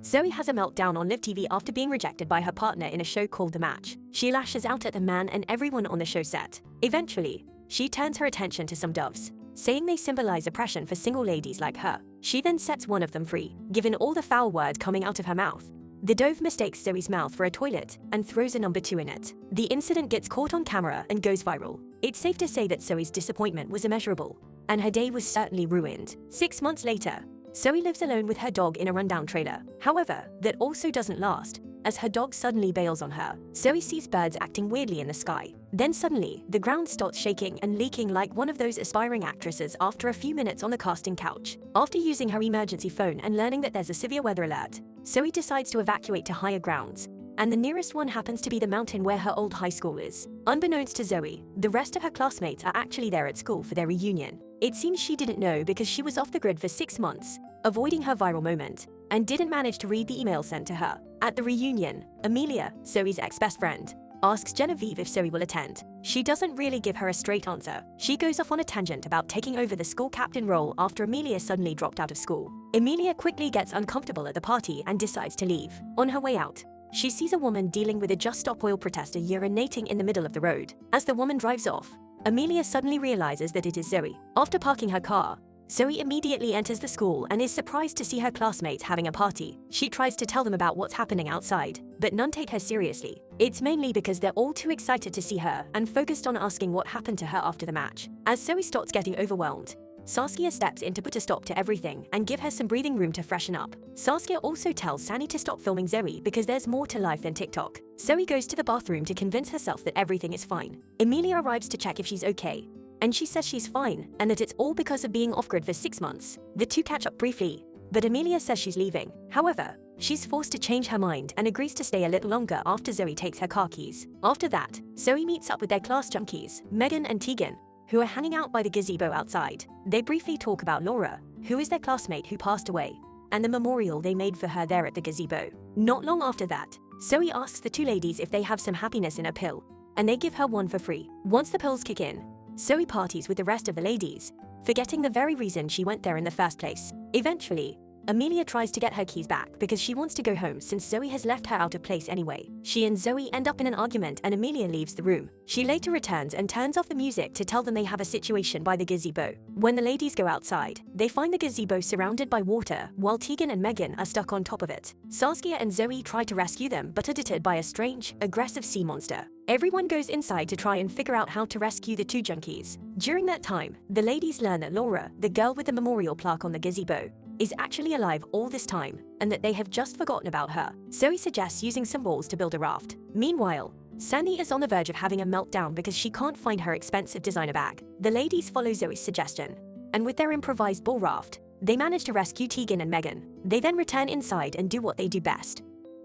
Zoe has a meltdown on live TV after being rejected by her partner in a show called The Match. She lashes out at the man and everyone on the show set. Eventually, she turns her attention to some doves, saying they symbolize oppression for single ladies like her. She then sets one of them free, given all the foul words coming out of her mouth. The dove mistakes Zoe's mouth for a toilet and throws a number 2 in it. The incident gets caught on camera and goes viral. It's safe to say that Zoe's disappointment was immeasurable, and her day was certainly ruined. 6 months later, Zoe lives alone with her dog in a rundown trailer. However, that also doesn't last, as her dog suddenly bails on her. Zoe sees birds acting weirdly in the sky. Then suddenly, the ground starts shaking and leaking like one of those aspiring actresses after a few minutes on the casting couch. After using her emergency phone and learning that there's a severe weather alert, Zoe decides to evacuate to higher grounds, and the nearest one happens to be the mountain where her old high school is. Unbeknownst to Zoe, the rest of her classmates are actually there at school for their reunion. It seems she didn't know because she was off the grid for 6 months, avoiding her viral moment, and didn't manage to read the email sent to her. At the reunion, Amelia, Zoe's ex-best friend, asks Genevieve if Zoe will attend. She doesn't really give her a straight answer. She goes off on a tangent about taking over the school captain role after Amelia suddenly dropped out of school. Amelia quickly gets uncomfortable at the party and decides to leave. On her way out, she sees a woman dealing with a Just Stop Oil protester urinating in the middle of the road. As the woman drives off, Amelia suddenly realizes that it is Zoe. After parking her car, Zoe immediately enters the school and is surprised to see her classmates having a party. She tries to tell them about what's happening outside, but none take her seriously. It's mainly because they're all too excited to see her and focused on asking what happened to her after the match. As Zoe starts getting overwhelmed, Saskia steps in to put a stop to everything and give her some breathing room to freshen up. Saskia also tells Sandy to stop filming Zoe because there's more to life than TikTok. Zoe goes to the bathroom to convince herself that everything is fine. Emilia arrives to check if she's okay, and she says she's fine and that it's all because of being off-grid for 6 months. The two catch up briefly, but Emilia says she's leaving. However, she's forced to change her mind and agrees to stay a little longer after Zoe takes her car keys. After that, Zoe meets up with their class junkies, Megan and Tegan, who are hanging out by the gazebo outside. They briefly talk about Laura, who is their classmate who passed away, and the memorial they made for her there at the gazebo. Not long after that, Zoe asks the two ladies if they have some happiness in a pill, and they give her one for free. Once the pills kick in, Zoe parties with the rest of the ladies, forgetting the very reason she went there in the first place. Eventually, Amelia tries to get her keys back because she wants to go home since Zoe has left her out of place anyway. She and Zoe end up in an argument and Amelia leaves the room. She later returns and turns off the music to tell them they have a situation by the gazebo. When the ladies go outside, they find the gazebo surrounded by water while Tegan and Megan are stuck on top of it. Saskia and Zoe try to rescue them but are deterred by a strange, aggressive sea monster. Everyone goes inside to try and figure out how to rescue the two junkies. During that time, the ladies learn that Laura, the girl with the memorial plaque on the gazebo, is actually alive all this time, and that they have just forgotten about her. Zoe suggests using some balls to build a raft. Meanwhile, Sandy is on the verge of having a meltdown because she can't find her expensive designer bag. The ladies follow Zoe's suggestion, and with their improvised ball raft, they manage to rescue Tegan and Megan. They then return inside and do what they do best: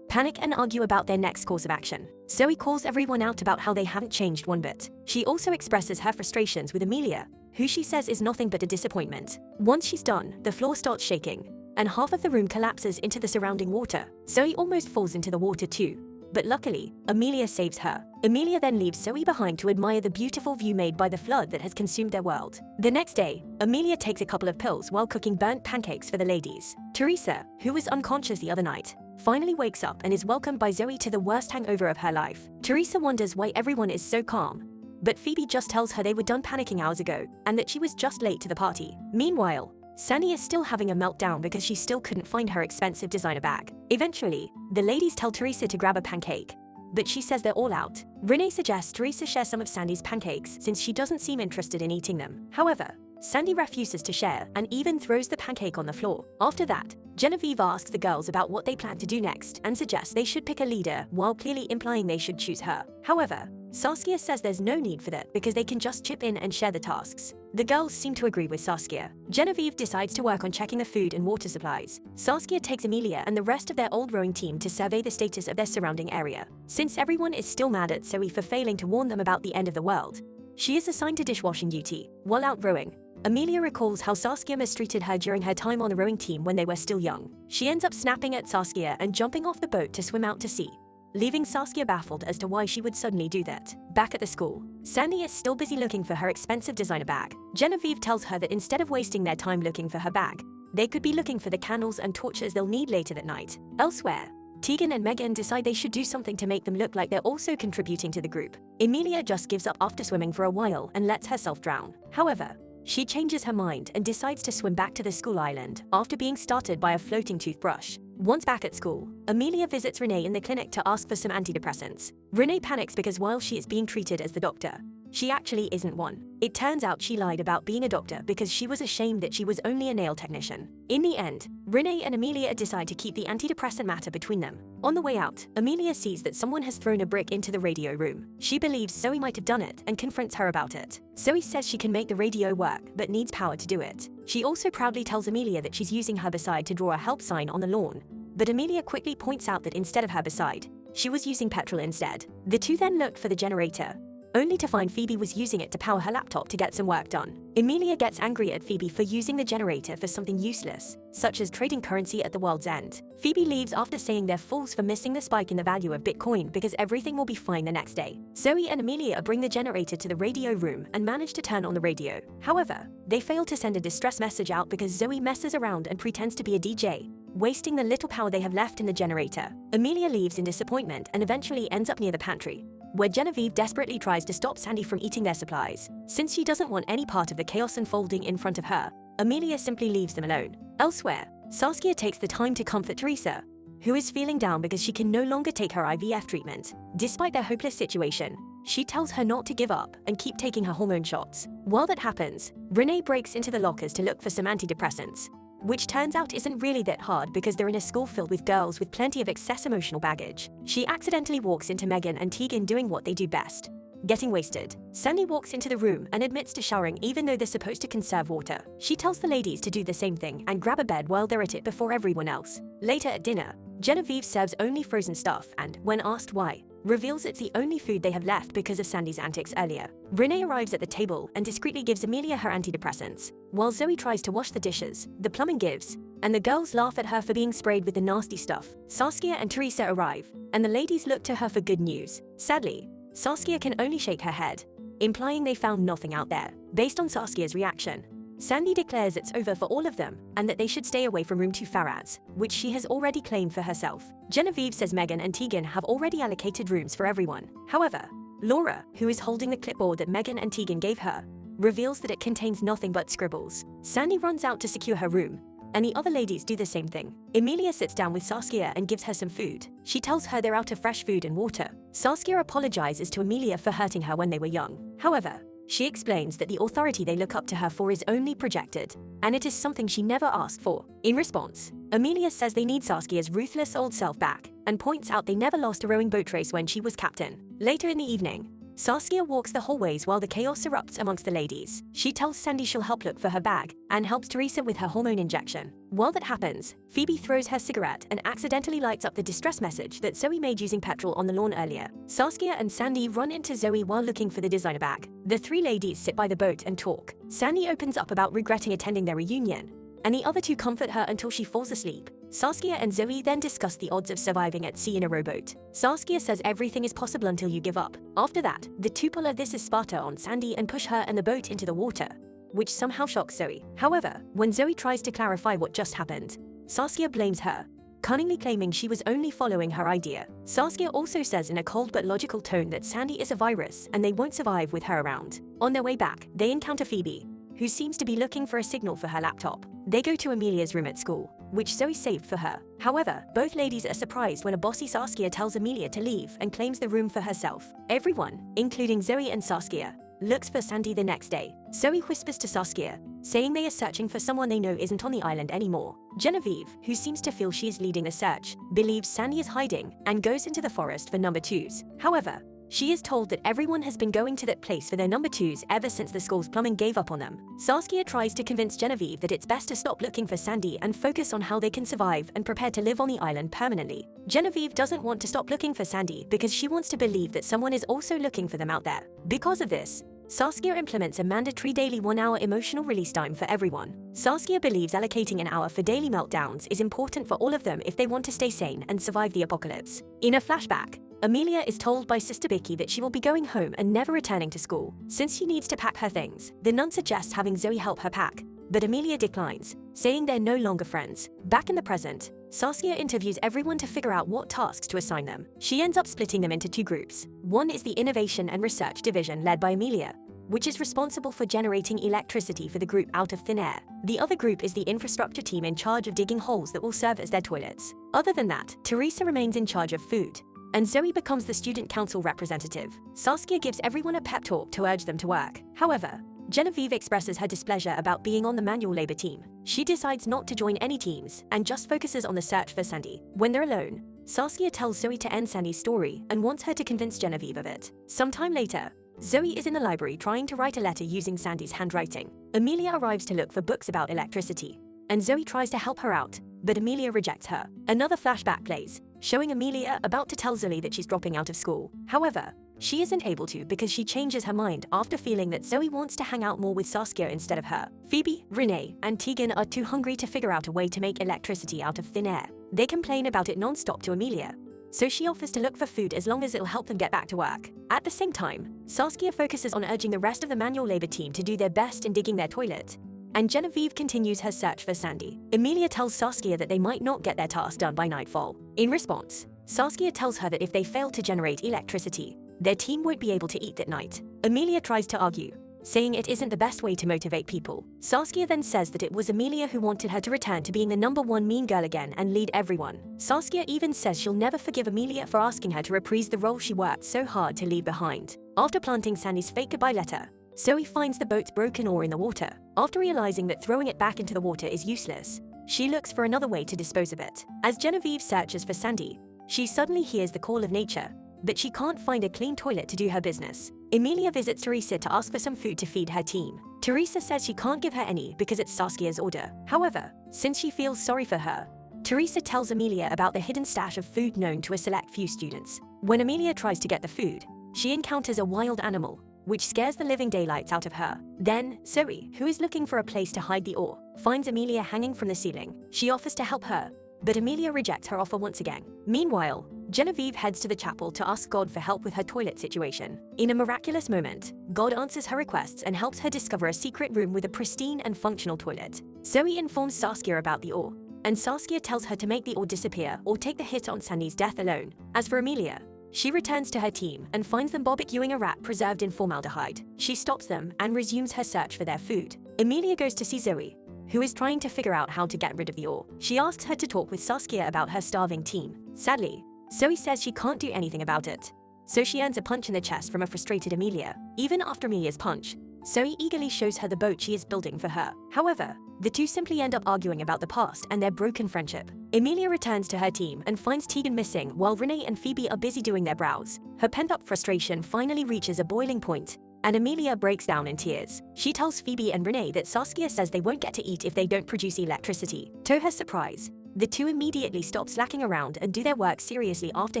panic and argue about their next course of action. Zoe calls everyone out about how they haven't changed one bit. She also expresses her frustrations with Amelia, who she says is nothing but a disappointment. Once she's done, the floor starts shaking, and half of the room collapses into the surrounding water. Zoe almost falls into the water too, but luckily, Amelia saves her. Amelia then leaves Zoe behind to admire the beautiful view made by the flood that has consumed their world. The next day, Amelia takes a couple of pills while cooking burnt pancakes for the ladies. Teresa, who was unconscious the other night, finally wakes up and is welcomed by Zoe to the worst hangover of her life. Teresa wonders why everyone is so calm, but Phoebe just tells her they were done panicking hours ago and that she was just late to the party. Meanwhile, Sandy is still having a meltdown because she still couldn't find her expensive designer bag. Eventually, the ladies tell Teresa to grab a pancake, but she says they're all out. Renee suggests Teresa share some of Sandy's pancakes since she doesn't seem interested in eating them. However, Sandy refuses to share and even throws the pancake on the floor. After that, Genevieve asks the girls about what they plan to do next and suggests they should pick a leader while clearly implying they should choose her. However, Saskia says there's no need for that because they can just chip in and share the tasks. The girls seem to agree with Saskia. Genevieve decides to work on checking the food and water supplies. Saskia takes Amelia and the rest of their old rowing team to survey the status of their surrounding area. Since everyone is still mad at Zoe for failing to warn them about the end of the world, she is assigned to dishwashing duty. While out rowing, Amelia recalls how Saskia mistreated her during her time on the rowing team when they were still young. She ends up snapping at Saskia and jumping off the boat to swim out to sea, leaving Saskia baffled as to why she would suddenly do that. Back at the school, Sandy is still busy looking for her expensive designer bag. Genevieve tells her that instead of wasting their time looking for her bag, They could be looking for the candles and torches they'll need later that night. Elsewhere, Tegan and Megan decide they should do something to make them look like they're also contributing to the group. Emilia just gives up after swimming for a while and lets herself drown. However, she changes her mind and decides to swim back to the school island after being started by a floating toothbrush. Once back at school, Emilia visits Renee in the clinic to ask for some antidepressants. Renee panics because while she is being treated as the doctor, she actually isn't one. It turns out she lied about being a doctor because she was ashamed that she was only a nail technician. In the end, Renee and Emilia decide to keep the antidepressant matter between them. On the way out, Emilia sees that someone has thrown a brick into the radio room. She believes Zoe might have done it and confronts her about it. Zoe says she can make the radio work but needs power to do it. She also proudly tells Emilia that she's using herbicide to draw a help sign on the lawn. But Emilia quickly points out that instead of herbicide, she was using petrol instead. The two then looked for the generator, only to find Phoebe was using it to power her laptop to get some work done. Emilia gets angry at Phoebe for using the generator for something useless, such as trading currency at the world's end. Phoebe leaves after saying they're fools for missing the spike in the value of Bitcoin because everything will be fine the next day. Zoe and Emilia bring the generator to the radio room and manage to turn on the radio. However, they fail to send a distress message out because Zoe messes around and pretends to be a DJ, wasting the little power they have left in the generator. Emilia leaves in disappointment and eventually ends up near the pantry, where Genevieve desperately tries to stop Sandy from eating their supplies. Since she doesn't want any part of the chaos unfolding in front of her, Emilia simply leaves them alone. Elsewhere, Saskia takes the time to comfort Teresa, who is feeling down because she can no longer take her IVF treatment. Despite their hopeless situation, she tells her not to give up and keep taking her hormone shots. While that happens, Renee breaks into the lockers to look for some antidepressants, which turns out isn't really that hard because they're in a school filled with girls with plenty of excess emotional baggage. She accidentally walks into Megan and Tegan doing what they do best, getting wasted. Sandy walks into the room and admits to showering even though they're supposed to conserve water. She tells the ladies to do the same thing and grab a bed while they're at it before everyone else. Later at dinner, Genevieve serves only frozen stuff and, when asked why, reveals it's the only food they have left because of Sandy's antics earlier. Renee arrives at the table and discreetly gives Emilia her antidepressants. While Zoe tries to wash the dishes, the plumbing gives, and the girls laugh at her for being sprayed with the nasty stuff. Saskia and Teresa arrive, and the ladies look to her for good news. Sadly, Saskia can only shake her head, implying they found nothing out there. Based on Saskia's reaction, Sandy declares it's over for all of them and that they should stay away from room 2 Farad's, which she has already claimed for herself. Genevieve says Megan and Tegan have already allocated rooms for everyone. However, Laura, who is holding the clipboard that Megan and Tegan gave her, reveals that it contains nothing but scribbles. Sandy runs out to secure her room, and the other ladies do the same thing. Emilia sits down with Saskia and gives her some food. She tells her they're out of fresh food and water. Saskia apologizes to Emilia for hurting her when they were young. However, she explains that the authority they look up to her for is only projected, and it is something she never asked for. In response, Emilia says they need Saskia's ruthless old self back, and points out they never lost a rowing boat race when she was captain. Later in the evening, Saskia walks the hallways while the chaos erupts amongst the ladies. She tells Sandy she'll help look for her bag, and helps Teresa with her hormone injection. While that happens, Phoebe throws her cigarette and accidentally lights up the distress message that Zoe made using petrol on the lawn earlier. Saskia and Sandy run into Zoe while looking for the designer bag. The three ladies sit by the boat and talk. Sandy opens up about regretting attending their reunion, and the other two comfort her until she falls asleep. Saskia and Zoe then discuss the odds of surviving at sea in a rowboat. Saskia says everything is possible until you give up. After that, the two pull a "This is Sparta" on Sandy and push her and the boat into the water, which somehow shocks Zoe. However, when Zoe tries to clarify what just happened, Saskia blames her, cunningly claiming she was only following her idea. Saskia also says in a cold but logical tone that Sandy is a virus and they won't survive with her around. On their way back, they encounter Phoebe, who seems to be looking for a signal for her laptop. They go to Emilia's room at school, which Zoe saved for her. However, both ladies are surprised when a bossy Saskia tells Emilia to leave and claims the room for herself. Everyone, including Zoe and Saskia, looks for Sandy the next day. Zoe whispers to Saskia, saying they are searching for someone they know isn't on the island anymore. Genevieve, who seems to feel she is leading the search, believes Sandy is hiding and goes into the forest for number 2s. However, she is told that everyone has been going to that place for their number 2s ever since the school's plumbing gave up on them. Saskia tries to convince Genevieve that it's best to stop looking for Sandy and focus on how they can survive and prepare to live on the island permanently. Genevieve doesn't want to stop looking for Sandy because she wants to believe that someone is also looking for them out there. Because of this, Saskia implements a mandatory daily 1-hour emotional release time for everyone. Saskia believes allocating an hour for daily meltdowns is important for all of them if they want to stay sane and survive the apocalypse. In a flashback, Emilia is told by Sister Vicky that she will be going home and never returning to school. Since she needs to pack her things, the nun suggests having Zoe help her pack, but Amelia declines, saying they're no longer friends. Back in the present, Saskia interviews everyone to figure out what tasks to assign them. She ends up splitting them into two groups. One is the Innovation and Research Division led by Amelia, which is responsible for generating electricity for the group out of thin air. The other group is the Infrastructure team in charge of digging holes that will serve as their toilets. Other than that, Teresa remains in charge of food, and Zoe becomes the Student Council representative. Saskia gives everyone a pep talk to urge them to work. However, Genevieve expresses her displeasure about being on the manual labor team. She decides not to join any teams and just focuses on the search for Sandy. When they're alone, Saskia tells Zoe to end Sandy's story and wants her to convince Genevieve of it. Sometime later, Zoe is in the library trying to write a letter using Sandy's handwriting. Amelia arrives to look for books about electricity, and Zoe tries to help her out, but Amelia rejects her. Another flashback plays, showing Amelia about to tell Zoe that she's dropping out of school. However, she isn't able to because she changes her mind after feeling that Zoe wants to hang out more with Saskia instead of her. Phoebe, Renee, and Tegan are too hungry to figure out a way to make electricity out of thin air. They complain about it non-stop to Amelia, so she offers to look for food as long as it'll help them get back to work. At the same time, Saskia focuses on urging the rest of the manual labor team to do their best in digging their toilet, and Genevieve continues her search for Sandy. Amelia tells Saskia that they might not get their task done by nightfall. In response, Saskia tells her that if they fail to generate electricity, their team won't be able to eat that night. Amelia tries to argue, saying it isn't the best way to motivate people. Saskia then says that it was Amelia who wanted her to return to being the #1 mean girl again and lead everyone. Saskia even says she'll never forgive Amelia for asking her to reprise the role she worked so hard to leave behind. After planting Sandy's fake goodbye letter, Zoe finds the boat's broken oar in the water. After realizing that throwing it back into the water is useless, she looks for another way to dispose of it. As Genevieve searches for Sandy, she suddenly hears the call of nature, but she can't find a clean toilet to do her business. Emilia visits Teresa to ask for some food to feed her team. Teresa says she can't give her any because it's Saskia's order. However, since she feels sorry for her, Teresa tells Emilia about the hidden stash of food known to a select few students. When Emilia tries to get the food, she encounters a wild animal, which scares the living daylights out of her. Then, Zoe, who is looking for a place to hide the ore, finds Emilia hanging from the ceiling. She offers to help her, but Emilia rejects her offer once again. Meanwhile, Genevieve heads to the chapel to ask God for help with her toilet situation. In a miraculous moment, God answers her requests and helps her discover a secret room with a pristine and functional toilet. Zoe informs Saskia about the ore, and Saskia tells her to make the ore disappear or take the hit on Sandy's death alone. As for Emilia, she returns to her team and finds them barbecuing a rat preserved in formaldehyde. She stops them and resumes her search for their food. Emilia goes to see Zoe, who is trying to figure out how to get rid of the ore. She asks her to talk with Saskia about her starving team. Sadly, Zoe says she can't do anything about it, so she earns a punch in the chest from a frustrated Emilia. Even after Emilia's punch, Zoe eagerly shows her the boat she is building for her. However, the two simply end up arguing about the past and their broken friendship. Emilia returns to her team and finds Tegan missing while Renee and Phoebe are busy doing their brows. Her pent-up frustration finally reaches a boiling point, and Emilia breaks down in tears. She tells Phoebe and Renee that Saskia says they won't get to eat if they don't produce electricity. To her surprise, the two immediately stop slacking around and do their work seriously after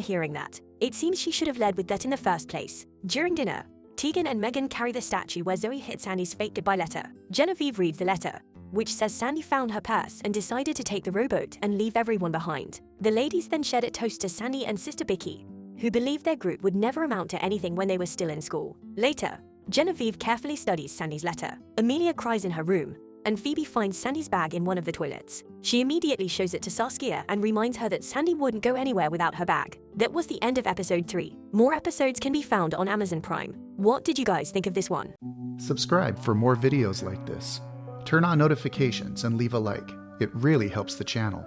hearing that. It seems she should have led with that in the first place. During dinner, Tegan and Megan carry the statue where Zoe hit Sandy's fake goodbye letter. Genevieve reads the letter, which says Sandy found her purse and decided to take the rowboat and leave everyone behind. The ladies then shed a toast to Sandy and Sister Bicky, who believed their group would never amount to anything when they were still in school. Later, Genevieve carefully studies Sandy's letter. Emilia cries in her room, and Phoebe finds Sandy's bag in one of the toilets. She immediately shows it to Saskia and reminds her that Sandy wouldn't go anywhere without her bag. That was the end of episode 3. More episodes can be found on Amazon Prime. What did you guys think of this one? Subscribe for more videos like this. Turn on notifications and leave a like. It really helps the channel.